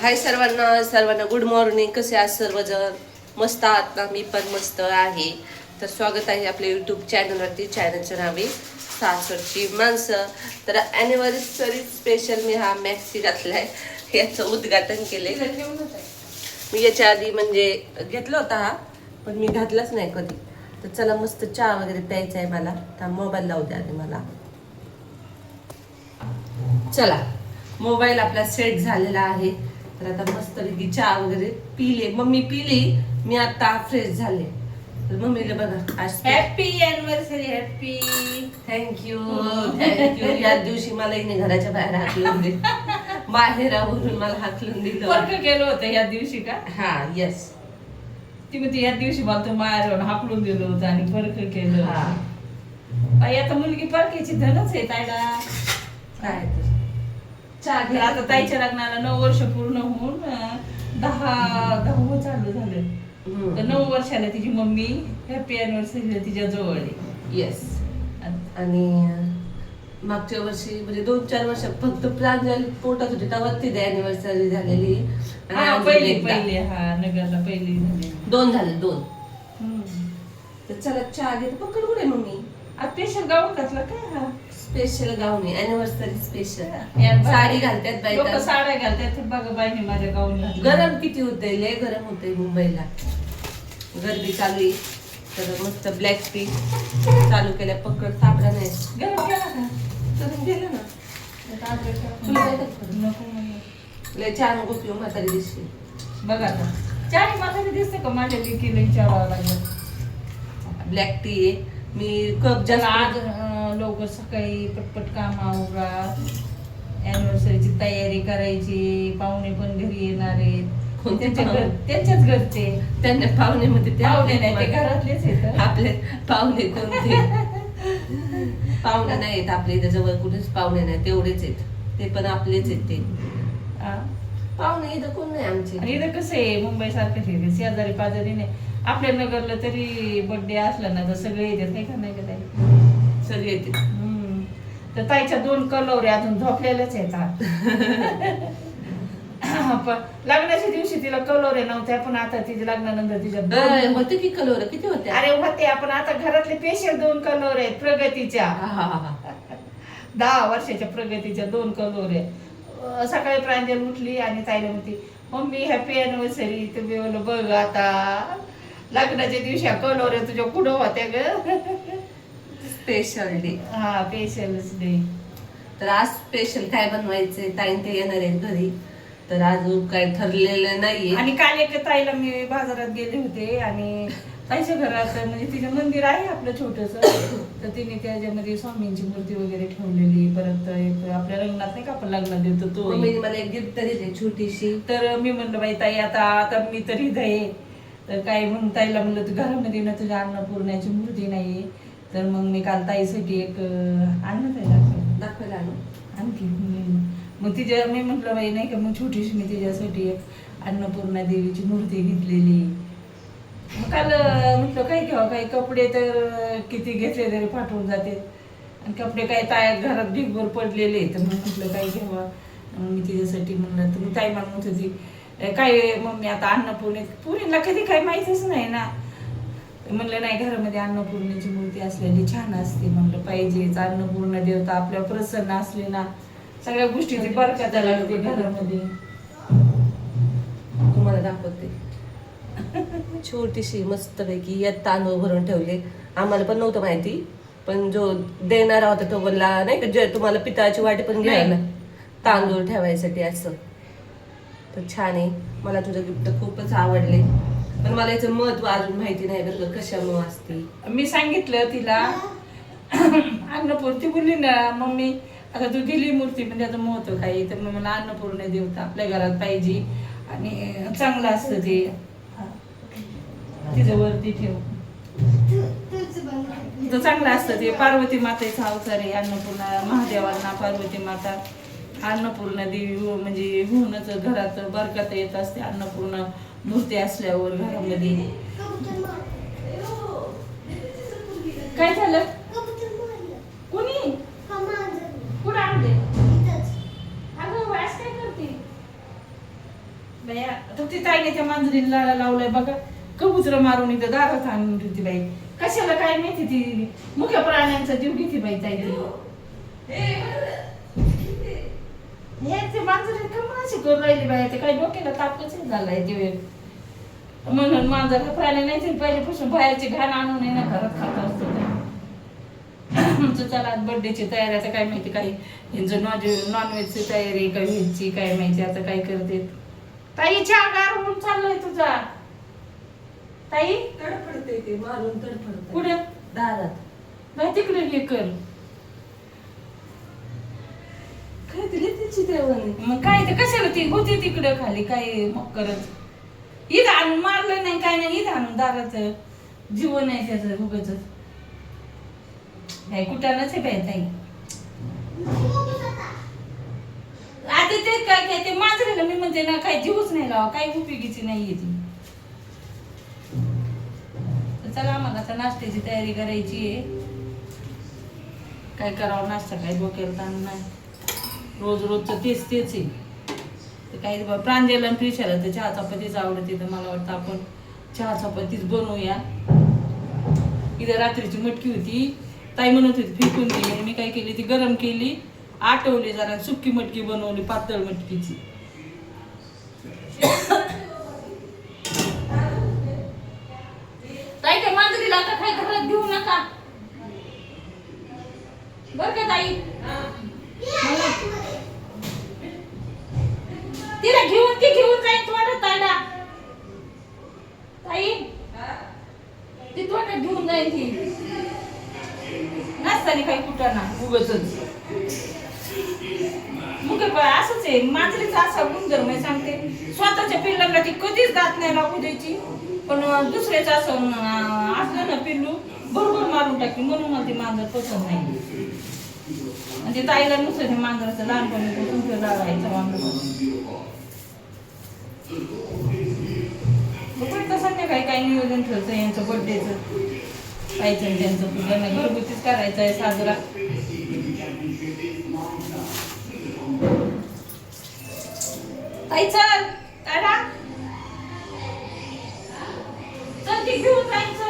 हाय सर्वांना good morning. कसे आहात सर्वजण? मस्त आहात ना? मी पण मस्त आहे. तर स्वागत आहे आपल्या यूट्यूब चॅनलवरती. चॅनलचं नाव आहे सासरची माणसं. तर ॲनिव्हर्सरी स्पेशल मी हा मॅक्सी घातलाय, याचं उद्घाटन केले. मी याच्या आधी म्हणजे घेतला होता हा, पण मी घातलाच नाही कधी. तर चला मस्त चहा वगैरे प्यायचा आहे मला. तर मोबाईल लावू द्या आधी मला. चला, मोबाईल आपला सेट झालेला आहे. तर आता मस्त चहा वगैरे पिले. मम्मी पिली, मी आता फ्रेश झाले. तर मम्मीला बघा आज हॅपी अॅनिव्हर्सरी. Happy thank you. या दिवशी मला हिने घराच्या बाहेर हाकलून दे, बाहेरावरून मला हाकलून दिलं. वर्क केलं होतं या दिवशी का? हा येस. ती म्हणते या दिवशी मला तो माहेरावरून हाकलून दिलं होतं आणि वर्क केलं. हा बाई आता मुलगी परकेची धनच आहे ताईला. काय तर चहा तर घ्या आता ताईच्या लग्नाला 9 वर्ष पूर्ण होऊन 10 चालू झालं. तर 9 वर्षाला तिची मम्मी हॅपी अॅनिव्हर्सरीला तिच्या जवळ आहे. येस. आणि मागच्या वर्षी म्हणजे 2-4 वर्ष फक्त प्रांजल पोटात होती तेव्हा ती अॅनिव्हर्सरी झालेली. हा पहिली हा नगरला पहिली झाली. 2 झाले 2. तर चला चहा घेतो. पकड कुठे मम्मी? आज स्पेशल गाऊन घातला काय हा? स्पेशल गाऊन आहे, अॅनिव्हर्सरी स्पेशल. यार साडी घालतात लोक बायका. साड्या घालतात. बघा बाईने माझ्या गाऊन घातला. गरम किती होते, लय गरम होते मुंबईला. गर्दी चालू आहे. तर मस्त ब्लॅक टी चालू केल्या. पकड सापडा नाही. गरम केला का? करून गेलं ना. तुला काय करायचं? नको म्हणलं. लय चहा नको पिऊ, म्हातारी दिसते. बघा आता चारी म्हातारी दिसते का? माझ्या लेकीला विचारावं लागलं. ब्लॅक टी आहे. मी कप चला जास्त आज लवकर सकाळी पटपट काम आवरा. अॅनिव्हर्सरीची तयारी करायची. पाहुणे पण घरी येणार आहेत. कोणते पाहुणे? त्यांच्याच घरचे. त्यांना पाहुणे मध्ये पाहुणे नाही, ते घरातलेच आहेत. आपले पाहुणे कोणते? पाहुणे नाहीत आपल्या इथे जवळ, कुठेच पाहुणे नाही. तेवढेच आहेत, ते पण आपलेच आहेत. ते हा. पाहुणे इथं कोण नाही आमचे. आणि इथं कसं आहे मुंबई सारखं शेजारी पाजारी नाही. आपल्या नगरला तरी बर्थडे असला ना तर सगळे येतात. काही का नाही का ताई? सगळे येते. तर ताईच्या 2 कलोऱ्या अजून झोपलेल्याच आहेत. पण लग्नाच्या दिवशी तिला कलोऱ्या नव्हत्या, पण आता तिच्या लग्नानंतर तिच्या होते की कलोर किती होते? अरे होते. आपण आता घरातले स्पेशल 2 कलोऱ्या आहेत प्रगतीच्या. 10 वर्षाच्या प्रगतीच्या 2 कलोऱ्या. सकाळी प्रांजल उठली आणि ताईला म्हणते मम्मी हॅपी अॅनिव्हर्सरी. तुम्ही बोल बघ आता लग्नाच्या दिवशी कलोऱ्या तुझ्या कुठं होत्या ग? Special day. हा स्पेशलच डे. तर आज स्पेशल काय बनवायचंय? ताईन ते येणार आहेत घरी. तर अजून काय ठरलेलं नाहीये. आणि काल एक ताईला मी बाजारात गेले होते आणि ताईच्या घरात म्हणजे तिचं मंदिर आहे आपलं छोटस. तर तिने त्याच्यामध्ये स्वामींची मूर्ती वगैरे ठेवलेली. परत एक आपल्या रंगणात नाही का आपण लग्नात देतो तो. मम्मीने मला एक गिफ्ट दिली छोटीशी. तर मी म्हणलं बाई ताई आता मी तर इथं आहे. तर काय म्हणून ताईला म्हणलं तू घरामध्ये ना तुझ्या अन्नपूर्णाची मूर्ती नाही. तर मग मी काल ताईसाठी एक आणलं दाखवायला आलो आणखी. मग तिच्या मी म्हटलं बाई नाही का मग छोटीशी मी तिच्यासाठी एक अन्नपूर्णा देवीची मूर्ती घेतलेली. मग काल म्हटलं काय घ्यावं? काही कपडे तर किती घेतले तरी फाटून जाते आणि कपडे काय घरात ढिगभर पडलेले. तर मग म्हटलं काय घ्यावं? मी तिच्यासाठी म्हणलं. तर मी ताई म्हणत होती काय मम्मी आता अन्नपूर्णे पुरीला कधी काही माहितीच नाही ना. म्हणलं नाही घरामध्ये अन्नपूर्णेची मूर्ती असलेली छान असते. म्हणलं पाहिजेच. अन्नपूर्ण देवता आपल्यावर प्रसन्न असली ना सगळ्या गोष्टीची बरकत लागते घरामध्ये. तुम्हाला दाखवते. छोटीशी मस्त पैकी यात तांदूळ भरून ठेवले. आम्हाला पण नव्हतं माहिती, पण जो देणारा होता तो बोलला नाही का जे तुम्हाला पितळाची वाटी पण घ्यायला तांदूळ ठेवायसाठी असं. तर छान आहे. मला तुझं गिफ्ट खूपच आवडले, पण मला याचं महत्व अजून माहिती नाही बरं कशामुळे असते. मी सांगितलं तिला अन्नपूर्ती बोलली ना मम्मी आता तू दिली मूर्ती म्हणजे आता महत्व काय? तर मग मला अन्नपूर्ण देवता आपल्या घरात पाहिजे आणि चांगलं असतं ते. तिचं वरती ठेव. तर चांगलं असतं ते. पार्वती मातेचा अवतार आहे अन्नपूर्णा. महादेवांना पार्वती माता अन्नपूर्णा देवी म्हणजे होऊनच घरात बरकत येत असते. अन्नपूर्ण मूर्ती असल्यावर घरामध्ये. काय झालं? कुणी कुठं आणते? अगं वास काय करते? बाया आता ती ताईने त्या मांजरीला लावलंय बघा, कबूतर मारून इथं दारात आणून ठेवती बाई. कशाला काय माहिती ती मुख्य प्राण्यांचा जीव घेते बाई ताई ती. हे मांजरी कमी अशी करून राहिली बाई, ते काही डोक्याला तापच झालाय ते वेळ. म्हणून मांजर हा प्राणी नाही तरी पहिल्यापासून बाहेरची घाण आणून आहे ना घरात खात असतो. चला बर्थडेची तयारी आता काय माहिती, काही ह्यांचं नॉनव्हेजची तयारी का व्हेजची काय माहिती आता काय करते. ताई चहा गार होऊन चाललोय तुझा. ताई तडफडते ते मारून तडफडते कुठे दारात नाही तिकडे हे कर. काय दिली तिची देवाने. मग काय ते कशाला ती होती तिकडे खाली काय मग करत. इथं आणून मारलं नाही काय नाही, इथं आणून दारात जीवन आहे त्याचं उगाच. नाही कुठानच आहे बाई ताई. आता ते काय काय ते मांजरीला मी म्हणते ना काही जीवच नाही लावा, काही उपयोगीची नाहीये ती. तर चला आम्हाला आता नाश्त्याची तयारी करायची आहे. काय करावं नाश्ता काय डोक्याला ताण नाही, रोज रोजचं तेच आहे. तर काही प्रांजल आणि प्रिशाला तर चहा चपातीच आवडते, तर मला वाटतं आपण चहा चपातीच बनवूया. इथं रात्रीची मटकी होती, ताई म्हणत होती फेकून दिली, मी काय केली ती गरम केली, आटवली जरा, सुकी मटकी बनवली पातळ मटकीची. ताई त्या मांजरीला आता काय घरात घेऊ नका बर का ताई. तिला घेऊन जाईल तोंडात ताईला. ताई ती तोंडात घेऊन जाईल ती नसताना काही कुठं ना उगच. मग असंच आहे मांजरीचा असा गुणधर्म आहे, सांगते स्वतःच्या पिल्लांना ती कधीच दात नाही लागू द्यायची, पण दुसऱ्याचं असं असलं ना पिल्लू बरोबर मारून टाकते. म्हणून मला ती मांजर पसंत नाही. आणि ते ताईला नुसतं ते मांजराचं लहानपणी तुमचं लावायचं मांजर. संध्याकाळी काही नियोजन ठेवतं यांचं बर्थडेचं, पाहिजे त्यांचं पूर्ण घरगुतीच करायचं आहे साजरा. ताई चल काढा, चल ती घेऊन जायचं.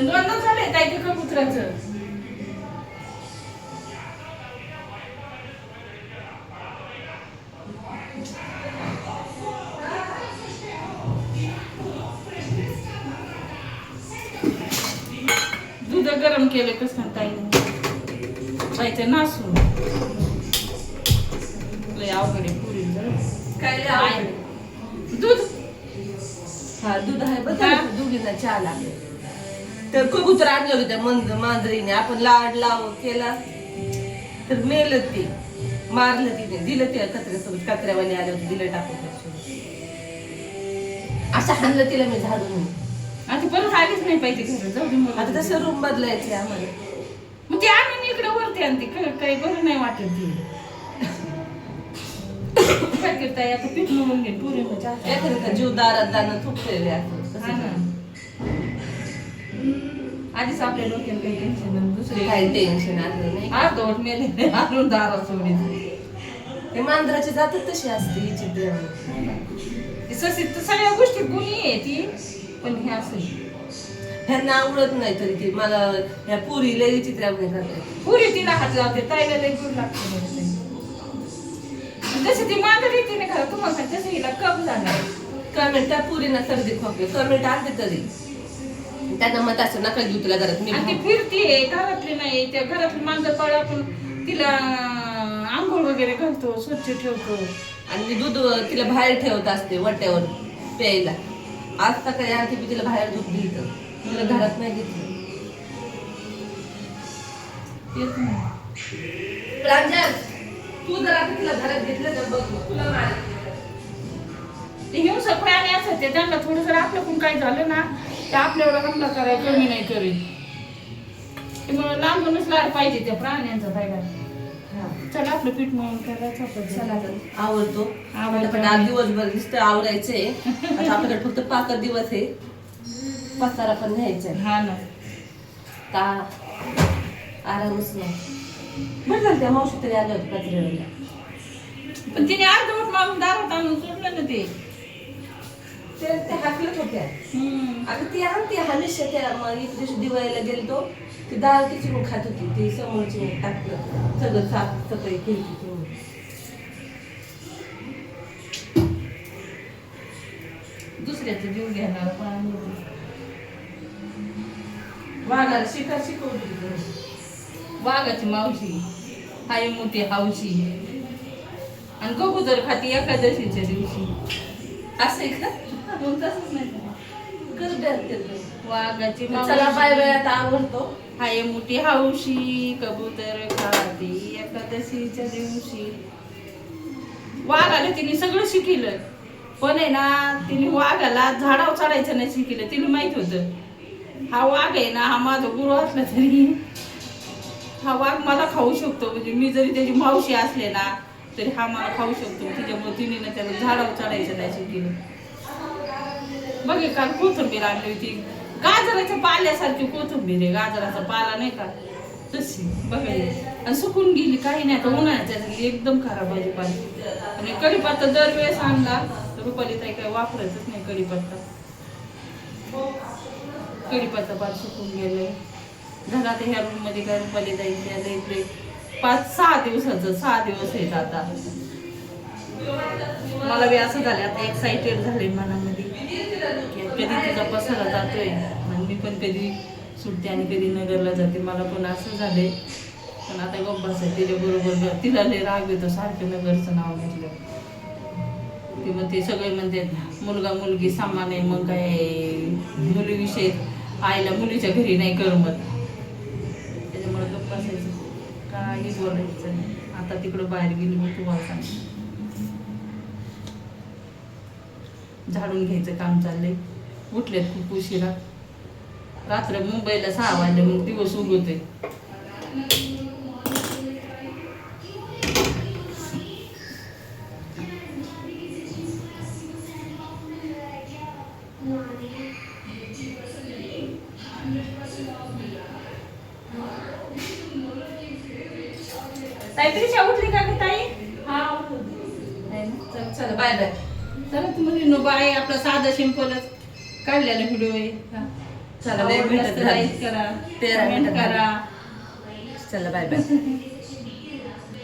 दोनदा झालंय ताई ते कबुतराचं. दूध गरम केलं कसं ताईने ताईचं नासून लय अवघड आहे पुरी काय लय आवडलं. दूध. हा दूध आहे बघा दोघींना चहा लागेल. तर कबूतर आणलं होतं त्या मांजरीने, आपण लाड लाव केला तर मेलं ते, मारलं तिने, दिलं त्या कचऱ्यासोबत, कचऱ्यावाले आले होते दिलं टाकून त्याच्यासोबत. असं हाणलं तिला मी झाडून. आता परत आलीच नाही पाहिजे घरात, जाऊ दे मग. आता तसं रूम बदलायचे आम्हाला. मग ते आणून इकडे वरती आणते काही बरं नाही वाटत ती. काय करताय आता पीठ म्हणून घे पुरी एखाद्या जीव दारात जाणं थुकलेले असं. आधीच आपल्या डोक्याला काही टेन्शन दुसरे काही टेन्शन आलं नाही. अर्धवट मेले आणून दारात सोडी. ते मांजराची जातच तशी असते हिची देव. सगळ्या गोष्टी गुणी आहे ती, पण हे असं ह्यांना आवडत नाही तरी ती मला ह्या पुरी लई चित्रावणी करते. पुरी तिला हात लावते, ताईला लई गुण लागते. जशी ती मांजर येते ना खरं तुम्हाला तसं हिला कप झालाय. कमेंट त्या पुरीना सर्दी खोकले कमेंट आले तरी त्यांना मत असं नका घेऊ तुला घरात. मी आणि ती फिरतीये घरातली नाही, त्या घरातली मांजर पाळ आपण तिला आंघोळ वगैरे घालतो, स्वच्छ ठेवतो. आणि मी दूध तिला बाहेर ठेवत असते वट्यावर प्यायला. आज सकाळी आणखी मी तिला बाहेर दूध दिलं, तिला घरात नाही घेतलं. तेच ना. प्रांजल तू जर आता तिला घरात घेतलं तर बघ मग तुला मारेल. ते हिंसक प्राणी असतात ते, त्यांना थोडं जर आपल्याकडून काही झालं ना ते आपल्यावर हमला करायला कमी नाही करेल. त्यामुळे लांबूनच लाड पाहिजे त्या प्राण्यांचा पाहिला. चला आपलं पीठ मळून करायचं चला तर आवडतो आवडतो. आता दिवसभर नुसतं आवरायचंय. आता आपल्याकडे फक्त 5 दिवस आहे. पसारा पण न्यायचा आहे. हा ना. का आरामच नाही. बरं झालं त्या मावशी तरी आल्या होत्या कचऱ्याला. पण तिने अर्धवट मागून दारात आणून सोडलं ना ते. ते हाकलत होत्या. आता ती आणते हमेशा त्या एक दिवशी दिवाळीला गेलतो ती डाळ तिची मग खात होती. ती समोरची मग टाकलं सगळं साफ सफाई केली ती. दुसऱ्याचं जीव घेणार पण वाघाला शिकार शिकवली. वाघाची मावशी हाय मोठी हावशी आणि कबूतर खाती एकादशीच्या दिवशी. असं आहे का? मग तसंच नाही का? कर द्या. वाघाची चला बाय बाय आता आवडतो. हाय मोठी हावशी कबूतर खाती एकादशीच्या दिवशी. वाघाला तिने सगळं शिकलं पण आहे ना तिने वाघाला झाडावर चढायचं नाही शिकलं. तिला माहित होतं हा वाघ आहे ना हा माझा गुरु असला तरी हा वाघ मला खाऊ शकतो. म्हणजे मी जरी त्याची मावशी असले ना तरी हा मला खाऊ शकतो. तिच्यामुळे तिने ना त्याला झाडावर चढायचं नाही शिकलं. बघे काल कोथिंबीर आणली होती गाजराच्या पाल्यासारखी कोथिंबीर आहे. गाजराचा पाला नाही का तशी बघा आणि सुकून गेली. काही नाही तर उन्हाळ्याच्या एकदम खराब भाजीपाला. आणि कढीपत्ता दरवेळेस आणला तर रुपाली ताई काही वापरायचंच नाही कढीपत्ता. कढीपत्ता पाच सुकून गेले. झाला आता ह्या रूम मध्ये काय रुपाली ताई त्याला इकडे 5-6 दिवसाचं 6 दिवस आहेत आता. मला बी असं झालं आता एक्साइटेड झाले मनामध्ये कधी तिचा पसारा जातोय आणि मी पण कधी सुटते आणि कधी नगरला जाते. मला पण असं झालंय पण आता गप्पाच आहे तिच्या बरोबर. तिला लय राग येतो सारखं नगरचं नाव घेतलं. ती म्हणते सगळे म्हणते मुलगा मुलगी समान आहे. मग काय मुलीविषयी आईला मुलीच्या घरी नाही करमत. त्याच्यामुळे गप्प असायचं काही बोलायचं नाही. आता तिकडं बाहेर गेली मग तुम्हाला सांग. झाडून घ्यायचं काम चाललंय. उठलेत खूप उशिरा. रात्र मुंबईला 6 वाजले मग दिवस उगवतोय. ताई तरी उठली का ग ताई? हा चला बाय बाय. चला तुम्ही बाय. आपला साधा सिंपलच काढलेला व्हिडिओ आहे. चला लय भेटत लाईक करा, 13 कमेंट मिनिटं करा. चला बाय बाय.